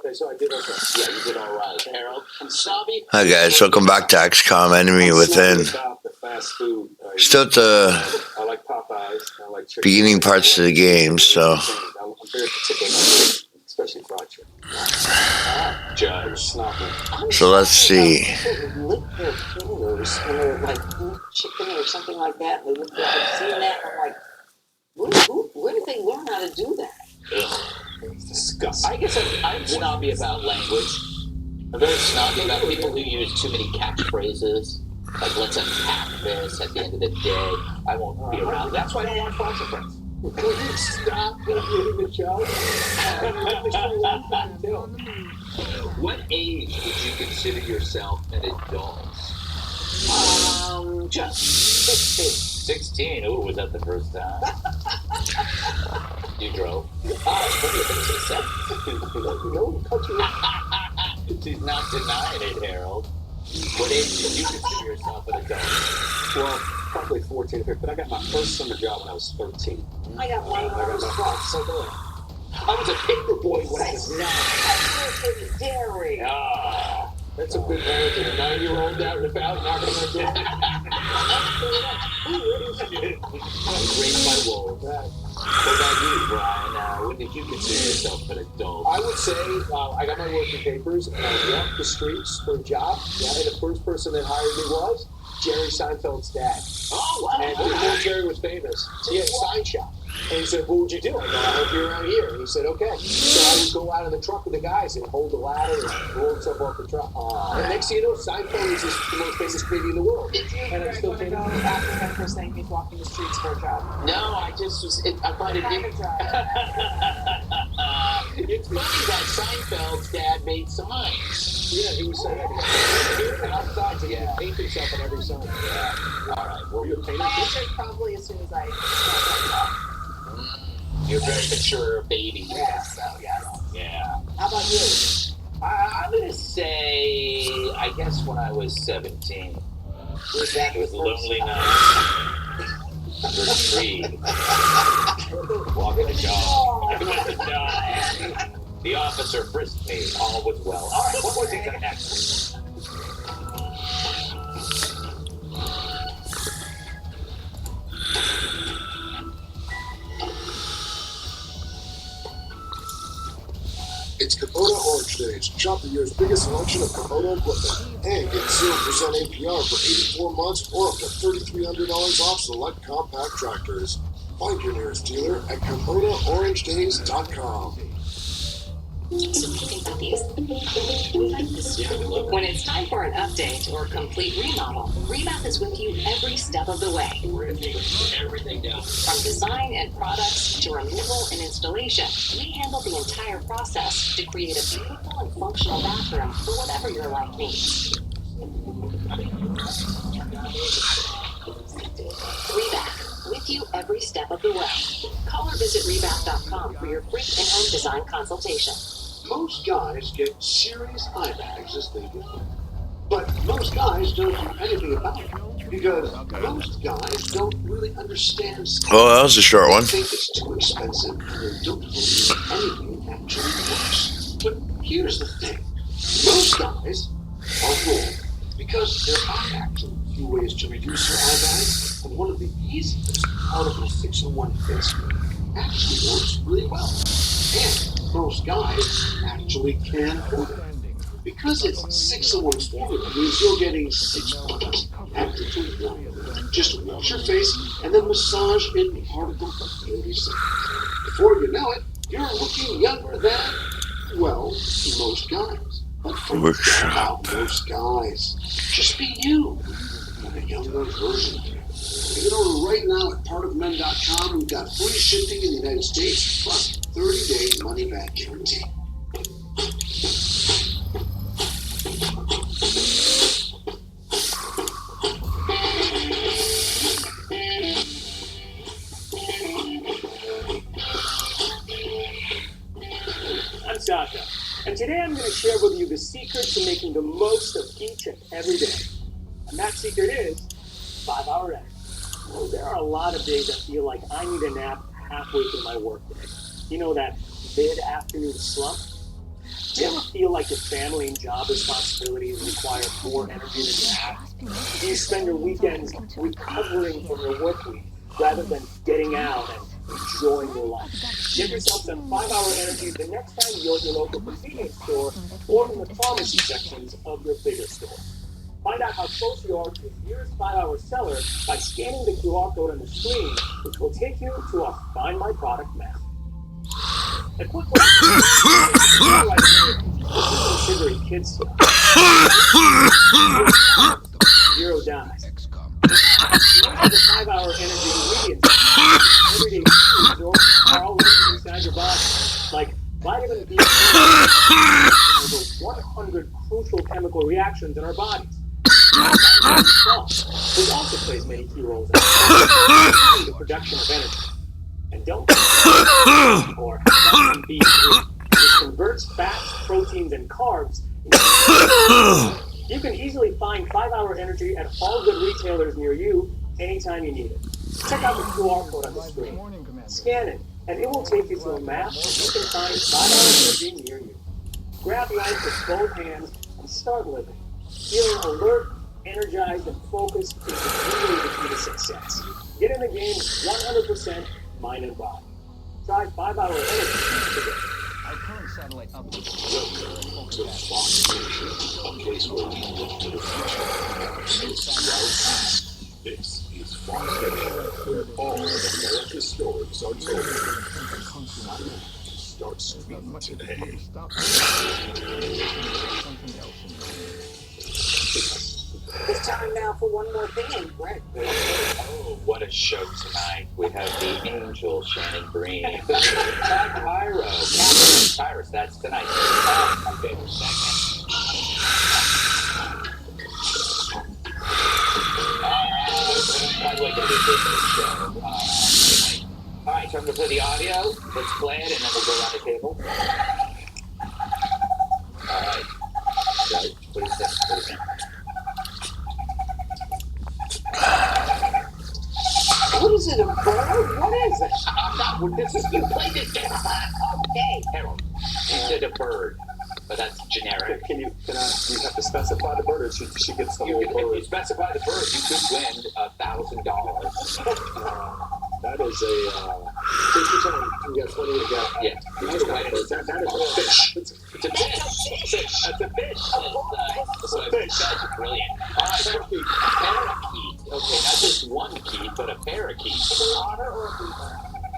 Okay, so I did okay. Yeah, you did all right, Harold. And Snobby. Hi guys, welcome back to XCOM Enemy Within. About the fast food. Still at the I like Popeyes. I like chicken. beginning parts of the game, so I'm very particular about chicken, especially fried chicken. Judge. so let's see. People would lick their fingers when they would like eat chicken or something like that. They would have seen that. I'm like, where did they learn how to do that? Ugh. It's disgusting. I guess I'm snobby about language. I'm very snobby about people who use too many catchphrases. Like, let's unpack this at the end of the day. I won't be around. That's why I don't want Fox and Friends. Will you stop hitting the joke? What age would you consider yourself an adult? Just 16. Oh, was that the first time? You drove? It's plenty of things to say. She's not denying it, Harold. What age did you consider yourself an adult? Well, probably 14 or 15, but I got my first summer job when I was 13. I got one when I was 12. So do I. I was a paper boy when I was 9. I worked in dairy. Ah. That's a good age. A 9-year-old out and about knocking on the door. Raised by wolves. What about you, Brian? When did you consider yourself an adult? I would say I got my working papers and I walked the streets for a job. Yeah, and the first person that hired me was Jerry Seinfeld's dad. Oh, wow. And before Jerry was famous, he had a sign shop. And he said, what would you do? I go, I hope you're around here. And he said, okay. So I would go out in the truck with the guys and hold the ladder and roll himself off the truck. And next thing you know, Seinfeld is just the most famous comedian in the world. And I'm still taking after that first thing he's walking the streets for a job. No, I just was. I find it. It's funny that Seinfeld's dad made signs. Yeah, he was saying that. And outside, he would paint himself on every sign. Yeah. All right. Well, you're I answered probably as soon as I started. You're a very mature baby. Yeah, so yeah. Yeah. How about you? I'm gonna say, I guess when I was 17. Was that It was a lonely night. Under a tree. Walking the dog. With the dog. The officer frisked me. All was well. All right, what more things are next? It's Kubota Orange Days. Shop the year's biggest selection of Kubota equipment. And get 0% APR for 84 months or up to $3,300 off select compact tractors. Find your nearest dealer at KubotaOrangeDays.com. So think about these. When it's time for an update or complete remodel, Remap is with you every step of the way. We're going to take everything down. From design and products to removal and installation, we handle the entire process to create a beautiful and functional bathroom for whatever your life needs. Rebath, with you every step of the way. Call or visit rebath.com for your free in-home design consultation. Most guys get serious eye bags as they get older. But most guys don't do anything about it because most guys don't really understand. Oh, that was a short one. They think it's too expensive and they don't believe anything actually works. But here's the thing. Most guys are wrong because there are actually a few ways to reduce your eye bags, and one of the easiest, Article 601 fits, actually works really well. And most guys actually can afford it. Because it's 601 formula means you're getting 6 points after 21. Just wash your face and then massage in the article for 30 seconds. Before you know it, you're looking younger than, well, most guys. But forget about most guys. Just be you, and a younger version of you. You can order right now at partofmen.com. We've got free shipping in the United States, plus 30-day money-back guarantee. I'm Sasha, and today I'm going to share with you the secret to making the most of each and every day. And that secret is 5-hour rest. Well, there are a lot of days I feel like I need a nap halfway through my workday. You know, that mid-afternoon slump? Do you ever feel like your family and job responsibilities require more energy than you have? Do you spend your weekends recovering from your work week rather than getting out and enjoying your life? Give yourself some 5-hour energy the next time you're at your local convenience store or in the pharmacy sections of your bigger store. Find out how close you are to the nearest 5-hour seller by scanning the QR code on the screen, which will take you to a Find My Product map. A quick one. Sugary kid stuff. Zero dimes. XCOM. Remember the 5-hour energy ingredients. Everyday foods are already inside your body, like vitamin B. Over 100 crucial chemical reactions in our bodies. Vitamin B12, which also plays many key roles in the production of energy. And don't forget or vitamin B3, which converts fats, proteins, and carbs into. You can easily find 5-hour energy at all good retailers near you anytime you need it. Check out the QR code on the screen. Scan it, and it will take you to a map where you can find 5-hour energy near you. Grab life with both hands and start living. Feeling alert, energized, and focused is really the key to success. Get in the game 100% mind and body. Try 5-hour energy today. Our current satellite update. Welcome to Fox Station, a place where we look to the future. This is Fox Station, where all of America's stories are told. Start streaming today. It's time now for one more thing, Brent. Oh, what a show tonight. We have the angel Shannon Green. Pyro, Captain Cyrus, that's tonight. My favorite segment. By the way, going to be a business show tonight. All right, so I'm going to play the audio. Let's play it, and then we'll go around the table. All right. Right. What do you think? What do you think? What is it, a bird? What is it? This is, you played this game. Okay. Harold, you said a bird, but that's generic. You have to specify the bird, or she gets the whole If bird? you specify the bird, you could win $1,000. That is a, take your time, you got 20 to go. Yeah. That is a fish. It's a fish. That's a fish. It's a fish. That's brilliant. All right, so parakeet. Okay, not just one keet, but a parakeet. Otter or a beaver?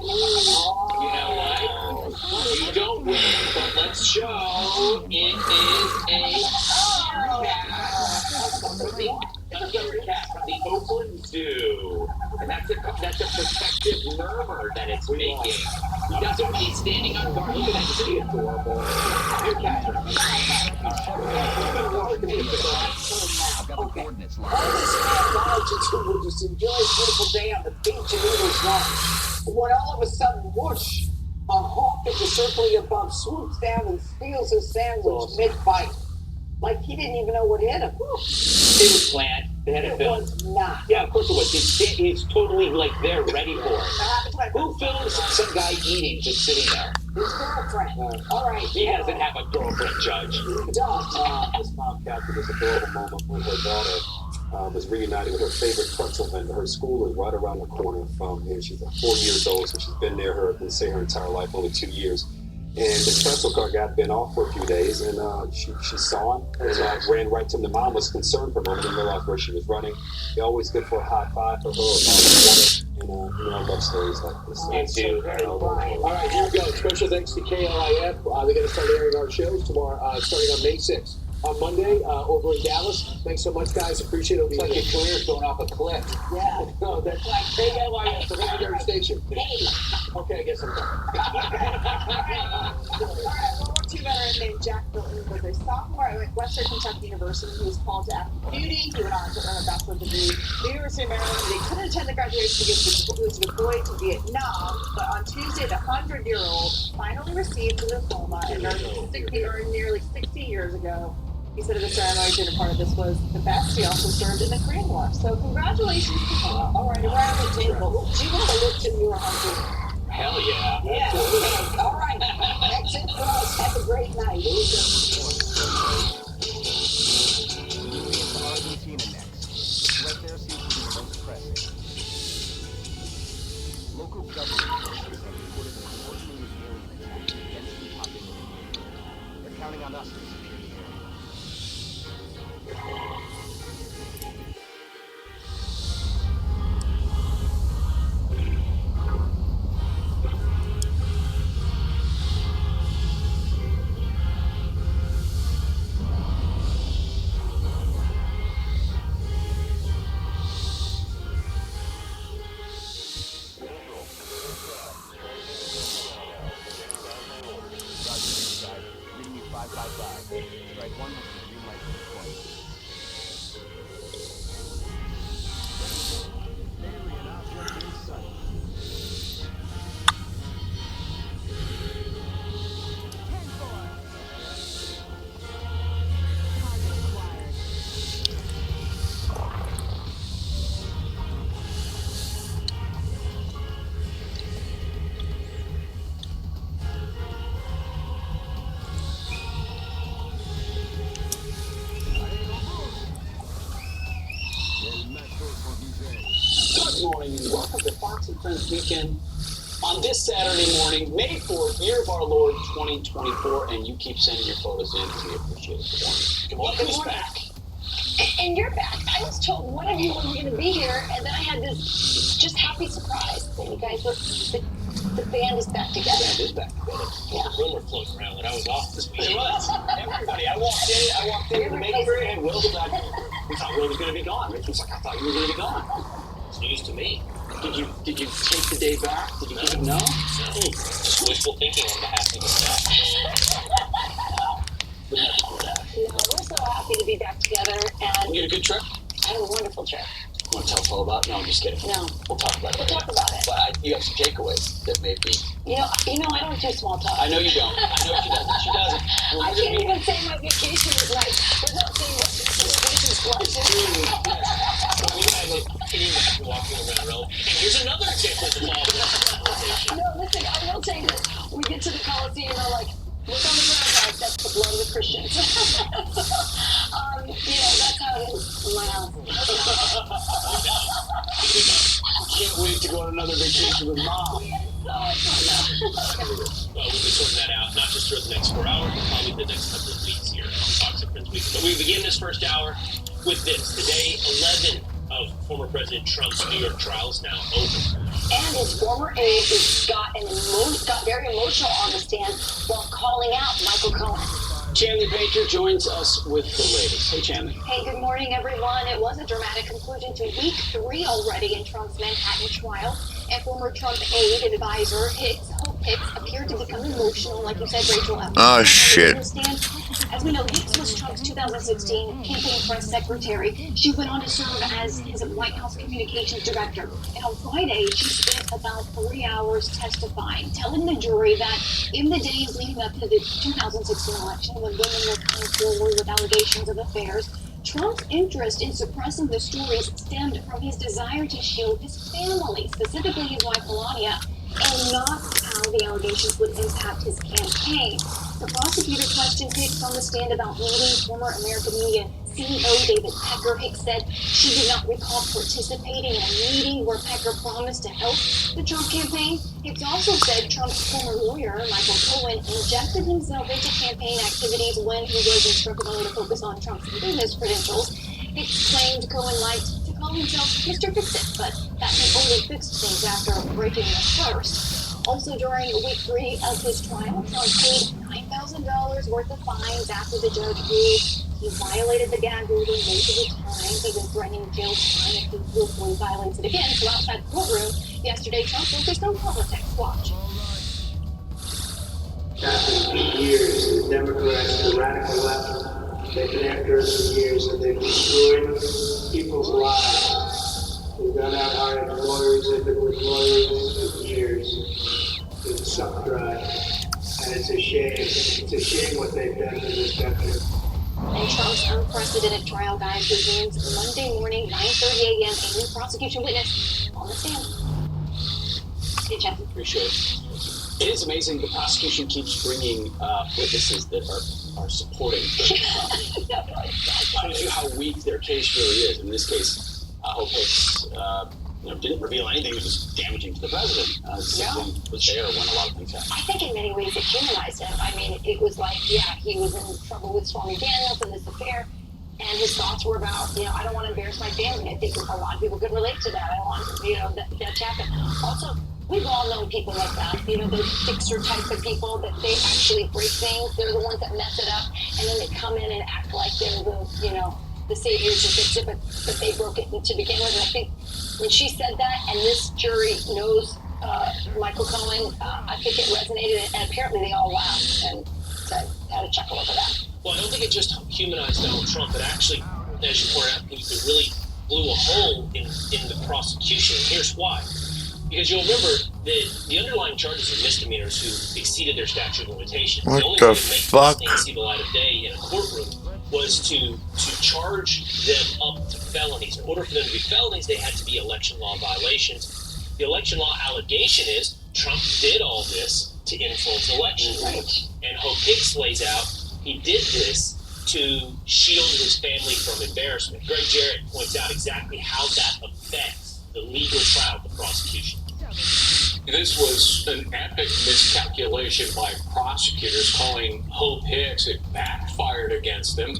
You know what? You don't win, but let's show it is a cat from the Oakland Zoo. And that's a protective murmur that it's making. That's what he's standing on guard. Look at that. Isn't he adorable? Your cat. I've got the coordinates locked. All this mad knowledge will just enjoy a beautiful day on the beach in Eagles Run. When all of a sudden, whoosh, a hawk in the circling above swoops down and steals his sandwich mid-bite. Like he didn't even know what hit him. It was planned. They had it It filmed. was not. Yeah, of course it was. It's totally like they're ready for it. Who films some guy eating just sitting there? His girlfriend. All right. He doesn't have a girlfriend, Judge. He does. This mom captured this adorable moment when her daughter was reunited with her favorite pretzel vendor. Her school is right around the corner from here. She's 4 years old, so she's been there her entire life, only 2 years. And the pretzel cart got been off for a few days, and she saw him and ran right to him. The mom was concerned for a moment and realized where she was running. They're always good for a high five for her. And I love stories like this. Me too. All right, here we go. Special thanks to KLIF. They're going to start airing our shows tomorrow, starting on May 6th. On Monday, over in Dallas. Thanks so much, guys. Appreciate it. It's like your career's going off a cliff. Yeah. No, that's like KLIF, the legendary station. Okay, I guess I'm done. World War II veteran named Jack Bilton was a sophomore at Western Kentucky University. He was called to active duty. He went on to earn a bachelor's degree at the University of Maryland. They couldn't attend the graduation because he was deployed to Vietnam. But on Tuesday, the 100-year-old finally received a diploma and earned nearly 60 years ago. He said at the ceremony, dinner part of this was the best. He also served in the Korean War. So congratulations to him. All right, around the table. Do you want to lift in your 100? Hell yeah. Yeah, okay. All right. That's it for us. Have a great night. Argentina next. The threat there seems to be the most pressing. Local government officials have reported a coordinated alien attack in a densely populated neighborhood. They're counting on us to secure the area. Reading you 555. Strike 1 has the green light for deployment. Alien object in sight. Good morning and welcome to Fox and Friends Weekend on this Saturday morning, May 4th, year of our Lord 2024, and you keep sending your photos in and we appreciate it. Good morning. Who's back? And you're back. I was told one of you was going to be here, and then I had this just happy surprise that you guys were, the band is back together. The band is back together. Yeah. The rumor floating around that I was off this week. It was. Everybody. I walked into the main area and Will was like, we thought Will was going to be gone. Rich was like, I thought you were going to be gone. It's news to me. Did you take the day back? Did you give it no? Just wishful thinking on behalf of the staff. Would never do that. No, we're so happy to be back together, and You had a good trip? I had a wonderful trip. You want to tell Paul about it? No, I'm just kidding. No. We'll talk about it. We'll talk about it. But you have some takeaways that may be. You know, I don't do small talk. I know you don't. I know she doesn't. She doesn't. Well, I can't even say my vacation was nice without saying what vacation's blessed. We had like team after walking around row. And here's another example of the law of No, listen, I will say this. We get to the Coliseum and we're like, look on the ground, guys, that's the blood of the Christians. That's how it is in my house. Can't wait to go on another vacation with Mom. Well, we'll be sorting that out, not just for the next 4 hours, but probably the next couple of weeks here on Fox and Friends Week. But we begin this first hour with this. Today, 11 of former President Trump's New York trials now over. And his former aide got very emotional on the stand while calling out Michael Cohen. Chanley Painter joins us with the latest. Hey, Chanley. Hey, good morning, everyone. It was a dramatic conclusion to week 3 already in Trump's Manhattan trial. And former Trump aide and advisor Hope Hicks appeared to become emotional, like you said, Rachel. Oh, shit. As we know, Hicks was Trump's 2016 campaign press secretary. She went on to serve as his White House communications director. And on Friday, she spent about 3 hours testifying, telling the jury that in the days leading up to the 2016 election, when women were coming forward with allegations of affairs, Trump's interest in suppressing the stories stemmed from his desire to shield his family, specifically his wife Melania, and not how the allegations would impact his campaign. The prosecutor questioned Hicks on the stand about meeting former American Media CEO David Pecker. Hicks said she did not recall participating in a meeting where Pecker promised to help the Trump campaign. Hicks also said Trump's former lawyer, Michael Cohen, injected himself into campaign activities when he was instructed only to focus on Trump's business credentials. Hicks claimed Cohen liked to call himself Mr. Fix-It, but that he only fixed things after breaking the first. Also, during week 3 of his trial, Trump paid $9,000 worth of fines after the judge ruled he violated the gag order multiple times. He was threatening jail time if he willfully violates it again. So outside the courtroom yesterday, Trump focused on politics. Watch. After years, the Democrats, the radical left, they've been after us for years, and they've destroyed people's lives. They've gone out hired lawyers, they've been with lawyers for years. They've sucked dry. And it's a shame. It's a shame what they've done to this country. And Trump's unprecedented trial, guys, resumes Monday morning, 9:30 a.m. A new prosecution witness on the stand. Hey, Jeff. appreciate it. It is amazing the prosecution keeps bringing witnesses that are supporting Trump. Shows you how weak their case really is. In this case, Hope Hicks didn't reveal anything that was damaging to the president. Simply was there when a lot of things happened. I think in many ways it humanized him. I mean, it was like, yeah, he was in trouble with Stormy Daniels and this affair, and his thoughts were about, I don't want to embarrass my family. I think a lot of people could relate to that. I don't want, that to happen. Also, we've all known people like that, those fixer type of people that they actually break things. They're the ones that mess it up, and then they come in and act like they're the saviors who fix it, but they broke it to begin with. And I think when she said that, and this jury knows Michael Cohen, I think it resonated, and apparently they all laughed and said, had a chuckle over that. Well, I don't think it just humanized Donald Trump. It actually, as you pointed out, it really blew a hole in the prosecution. And here's why. Because you'll remember that the underlying charges are misdemeanors who exceeded their statute of limitations. What the only the way to make fuck? these things see the light of day in a courtroom was to charge them up to felonies. In order for them to be felonies, they had to be election law violations. The election law allegation is Trump did all this to influence elections. Right. And Hope Hicks lays out he did this to shield his family from embarrassment. Greg Jarrett points out exactly how that affects the legal trial of the prosecution. This was an epic miscalculation by prosecutors calling Hope Hicks. It backfired against them.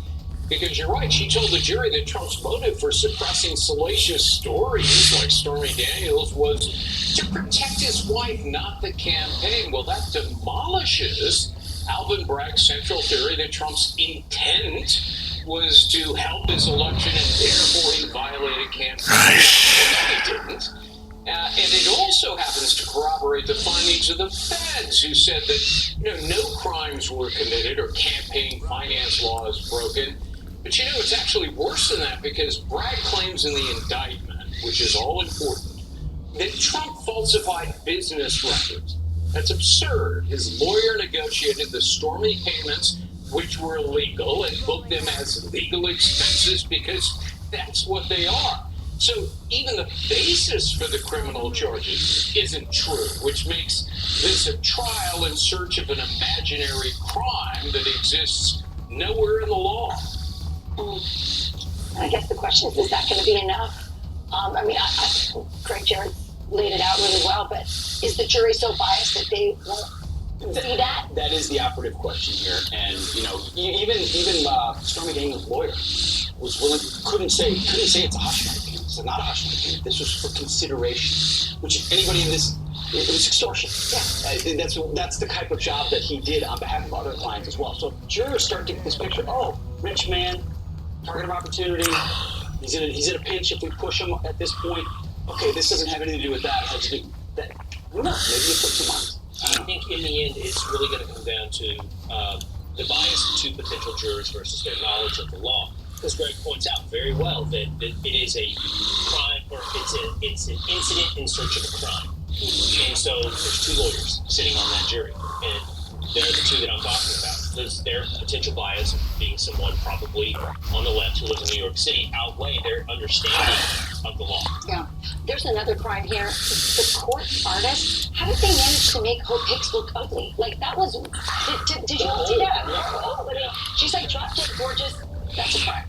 Because you're right, she told the jury that Trump's motive for suppressing salacious stories like Stormy Daniels was to protect his wife, not the campaign. Well, that demolishes Alvin Bragg's central theory that Trump's intent was to help his election and therefore he violated campaign. Well, he didn't. And it also happens to corroborate the findings of the feds, who said that no crimes were committed or campaign finance laws broken. But it's actually worse than that, because Bragg claims in the indictment, which is all important, that Trump falsified business records. That's absurd. His lawyer negotiated the Stormy payments, which were illegal, and booked them as legal expenses because that's what they are. So even the basis for the criminal charges isn't true, which makes this a trial in search of an imaginary crime that exists nowhere in the law. I guess the question is that going to be enough? Greg Jarrett laid it out really well, but is the jury so biased that they won't see that? That is the operative question here. And, even Stormy Daniels' lawyer was willing, couldn't say it's a hush money payment. It's not a hush money payment. This was for consideration, which anybody in this, it was extortion. Yeah. That's the type of job that he did on behalf of other clients as well. So jurors start to get this picture, rich man, target of opportunity, he's in a pinch if we push him at this point. Okay, this doesn't have anything to do with that. It has to do that. Who knows? Maybe you put some money. I think in the end, it's really going to come down to the bias of two potential jurors versus their knowledge of the law. Because Greg points out very well that it is a crime, or it's an incident in search of a crime. And so there's two lawyers sitting on that jury, and they're the two that I'm talking about. Their potential bias of being someone probably on the left who lives in New York City outweigh their understanding of the law. Yeah. There's another crime here. The court artist, how did they manage to make Hope Hicks look ugly? Like, that was... Did you all see that? She's like, drop dead gorgeous. That's a crime.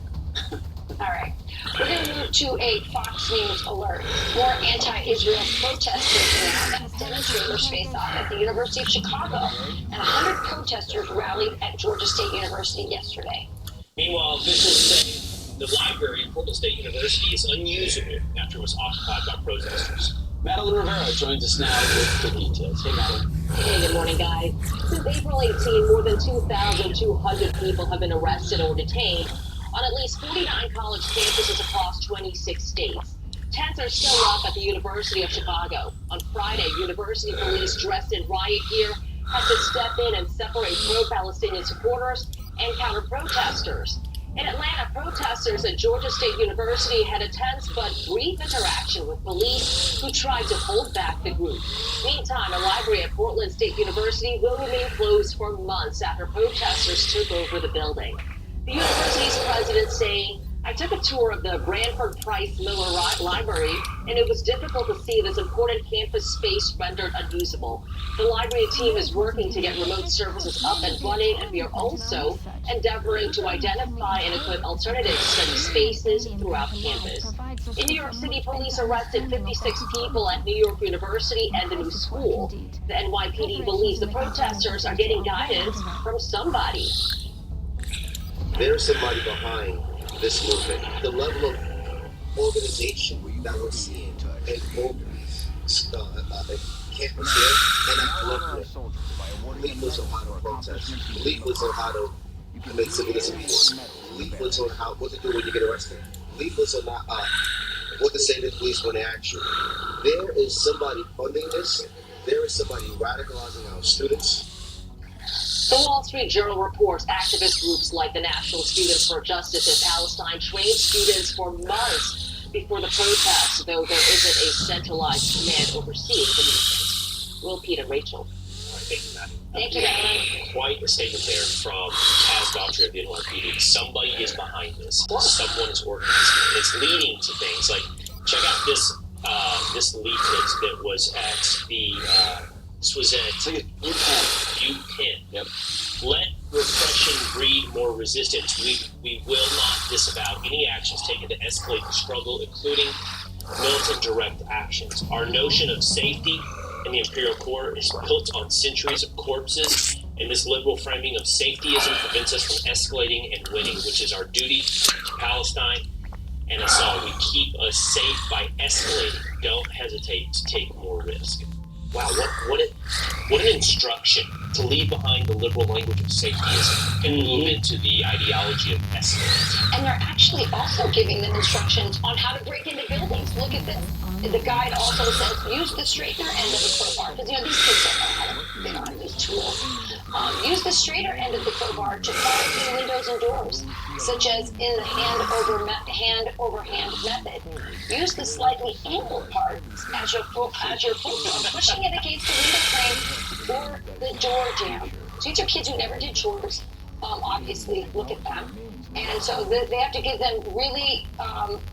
All right. We're going to move to a Fox News alert. More anti-Israel protests breaking out as demonstrators face off at the University of Chicago. And 100 protesters rallied at Georgia State University yesterday. Meanwhile, officials say the library at Portland State University is unusable after it was occupied by protesters. Madeline Rivera joins us now with the details. Hey, Madeline. Hey, good morning, guys. Since April 18, more than 2,200 people have been arrested or detained on at least 49 college campuses across 26 states. Tents are still up at the University of Chicago. On Friday, university police dressed in riot gear had to step in and separate pro-Palestinian supporters and counter-protesters. In Atlanta, protesters at Georgia State University had a tense but brief interaction with police who tried to hold back the group. Meantime, a library at Portland State University will remain closed for months after protesters took over the building. The university's president saying I took a tour of the Branford Price Miller Library, and it was difficult to see this important campus space rendered unusable. The library team is working to get remote services up and running, and we are also endeavoring to identify and equip alternative study spaces throughout campus. In New York City, police arrested 56 people at New York University and the new school. The NYPD believes the protesters are getting guidance from somebody. There's somebody behind this movement. The level of organization that we're seeing in both campus here and at Columbia. Leaflets on how to protest. Leaflets on how to make civil disobedience. Leaflets on how what to do when you get arrested. Leaflets on what to say to the police when they ask you. There is somebody funding this. There is somebody radicalizing our students. The Wall Street Journal reports activist groups like the National Students for Justice in Palestine trained students for months before the protests, though there isn't a centralized command overseeing the movement. Will, Pete, and Rachel. Thank you, Madeline. Quite a statement there from Taz Daughtry of the NYPD. Somebody is behind this. Someone is organizing it. It's leading to things like, check out this leaflet that was at the this was at UPenn. Yep. Let repression breed more resistance. We will not disavow any actions taken to escalate the struggle, including militant direct actions. Our notion of safety in the Imperial Court is built on centuries of corpses, and this liberal framing of safetyism prevents us from escalating and winning, which is our duty to Palestine and us all. We keep us safe by escalating. Don't hesitate to take more risk. Wow, what an instruction to leave behind the liberal language of safetyism and move into the ideology of escalation. And they're actually also giving them instructions on how to break into buildings. Look at this. The guide also says, use the straightener end of the crowbar. Because, these kids don't know how to, they don't have these tools. Use the straighter end of the crowbar to pry through windows and doors, such as in the hand-over-hand method. Use the slightly angled part as your foot pushing it against the window frame or the door jamb. So these are kids who never did chores. Obviously, look at them. And so they have to give them really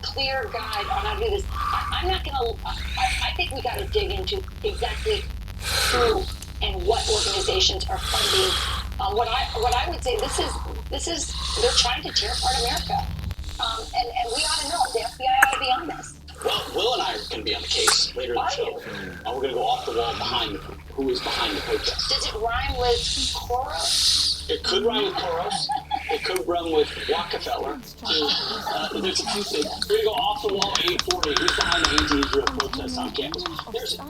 clear guide on how to do this. I'm not going to, I think we got to dig into exactly who and what organizations are funding. What I would say, this is they're trying to tear apart America. And we ought to know, the FBI ought to be on this. Well, Will and I are going to be on the case later in the show. And we're going to go off the wall behind who is behind the protest. Does it rhyme with Koros? It could rhyme with Koros. It could rhyme with Rockefeller. There's a few things. We're going to go off the wall 840. Who's behind the anti-Israel protests on campus?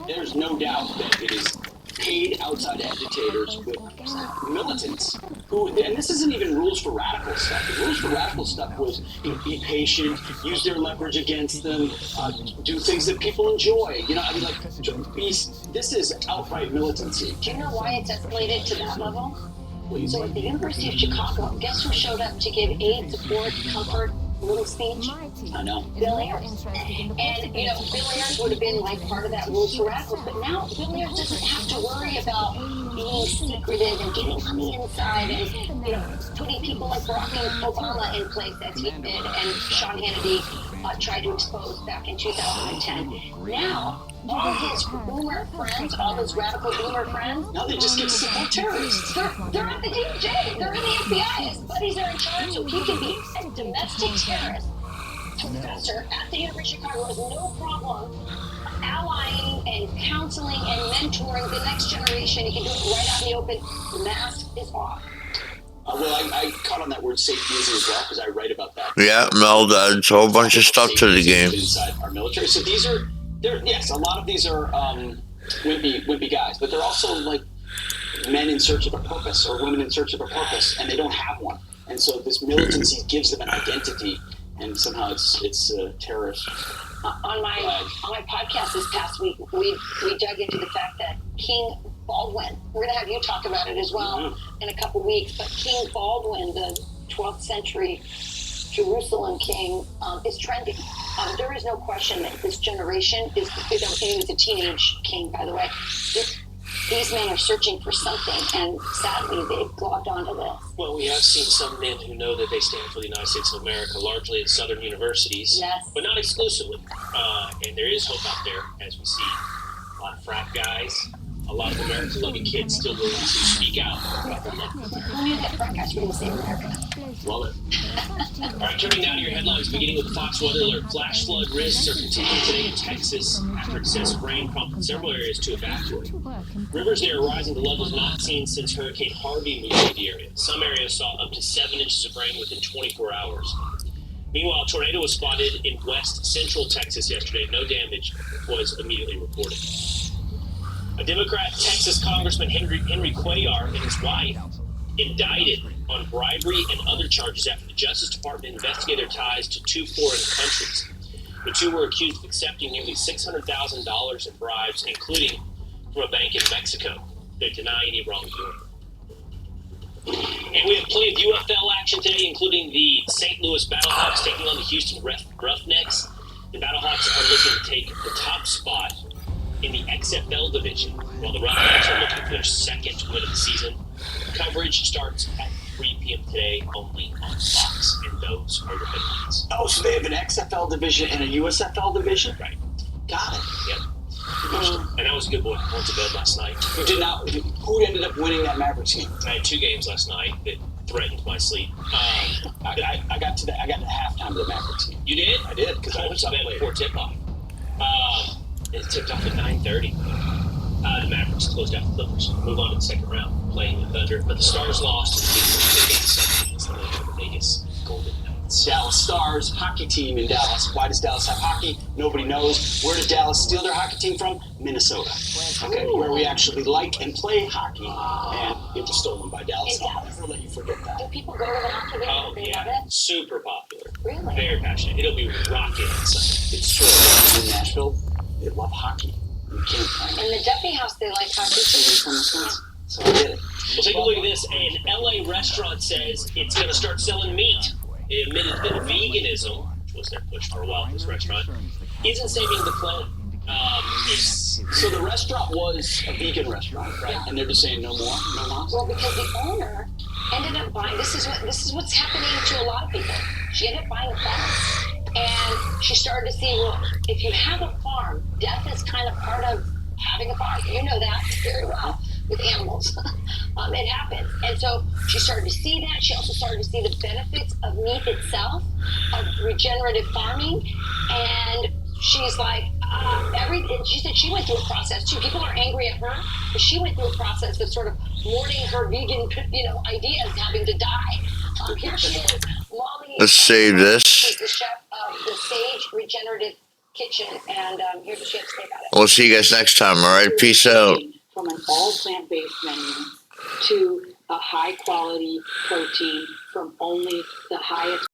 There's no doubt that it is paid outside agitators with militants who, and this isn't even rules for radical stuff. The rules for radical stuff was be patient, use their leverage against them, do things that people enjoy. This is outright militancy. Do you know why it's escalated to that level? Please. So at the University of Chicago, guess who showed up to give aid, support, comfort, little speech? I know. Bill Ayers. And, Bill Ayers would have been like part of that rules for radicals, but now Bill Ayers doesn't have to worry about being secretive and getting on the inside and, putting people like Barack Obama in place as he did and Sean Hannity tried to expose back in 2010. Now, all his boomer friends, all his radical boomer friends, now they just get to support terrorists. They're at the DOJ. They're in the FBI. His buddies are in charge, so he can be a domestic terrorist professor at the University of Chicago has no problem allying and counseling and mentoring the next generation. He can do it right out in the open. The mask is off. I caught on that word safetyism as well because I write about that. Yeah, Mel adds a whole bunch of stuff to the game. Inside our military. So yes, a lot of these are wimpy guys, but they're also like men in search of a purpose or women in search of a purpose, and they don't have one. And so this militancy gives them an identity, and somehow it's terrorist. On my podcast this past week, we dug into the fact that King Baldwin, we're going to have you talk about it as well in a couple weeks, but King Baldwin, the 12th century Jerusalem king, is trending. There is no question that this generation he was a teenage king, by the way. these men are searching for something, and sadly, they've logged onto this. Well, we have seen some men who know that they stand for the United States of America, largely at Southern universities, Yes. but not exclusively. And there is hope out there, as we see a lot of frat guys, a lot of American-loving kids still willing to speak out about their love. Who knew that frat guys were going to save America? Love it. All right, turning now to your headlines, beginning with the Fox weather alert. Flash flood risks are continuing today in Texas after excessive rain prompted several areas to evacuate. Rivers there are rising to levels not seen since Hurricane Harvey moved through the area. Some areas saw up to 7 inches of rain within 24 hours. Meanwhile, a tornado was spotted in west central Texas yesterday. No damage was immediately reported. A Democrat Texas Congressman Henry Cuellar and his wife indicted on bribery and other charges after the Justice Department investigated their ties to 2 foreign countries. The two were accused of accepting nearly $600,000 in bribes, including from a bank in Mexico. They deny any wrongdoing. And we have plenty of UFL action today, including the St. Louis Battlehawks taking on the Houston Roughnecks. The Battlehawks are looking to take the top spot in the XFL division, while the Roughnecks are looking for their second win of the season. Coverage starts at 3 p.m. today, only on Fox, and those are your headlines. Oh, so they have an XFL division and a USFL division? Right. Got it. Yep. And that was a good boy. I went to bed last night. You did not. Who ended up winning that Mavericks game? I had 2 games last night that threatened my sleep. I got to the halftime of the Mavericks game. You did? I did, because I I went to bed played. before tip-off. It tipped off at 9:30. The Mavericks closed out the Clippers. Move on to the second round, playing the Thunder. But the Stars lost against the Vegas Golden Knights. Dallas Stars, hockey team in Dallas. Why does Dallas have hockey? Nobody knows. Where did Dallas steal their hockey team from? Minnesota. Okay, where we actually like and play hockey. And it was stolen by Dallas. I'll never let you forget that. Do people go to the hockey game? Oh, They yeah. love it? Super popular. Really? Very passionate. It'll be rocking inside. It's true. In Nashville, they love hockey. You can't find In the Duffy house, they like hockey too. from Wisconsin. So I get it. Well, take a look at this. An LA restaurant says it's going to start selling meat. It admitted that veganism, which was their push for a while at this restaurant, isn't saving the planet. So the restaurant was a vegan restaurant, right? And they're just saying no more, no more. Well, because the owner ended up buying. This is what's happening to a lot of people. She ended up buying a farm, and she started to see, well, if you have a farm, death is kind of part of having a farm. You know that very well with animals. It happens, and so she started to see that. She also started to see the benefits of meat itself, of regenerative farming, and she's like, and she said she went through a process too. People are angry at her, but she went through a process of sort of mourning her vegan, ideas having to die. Here she is, Molly. Let's save this. She's the chef of the Sage Regenerative Kitchen, and here's what she has to say about it. We'll see you guys next time, all right? Peace out. From an all plant-based menu to a high-quality protein from only the highest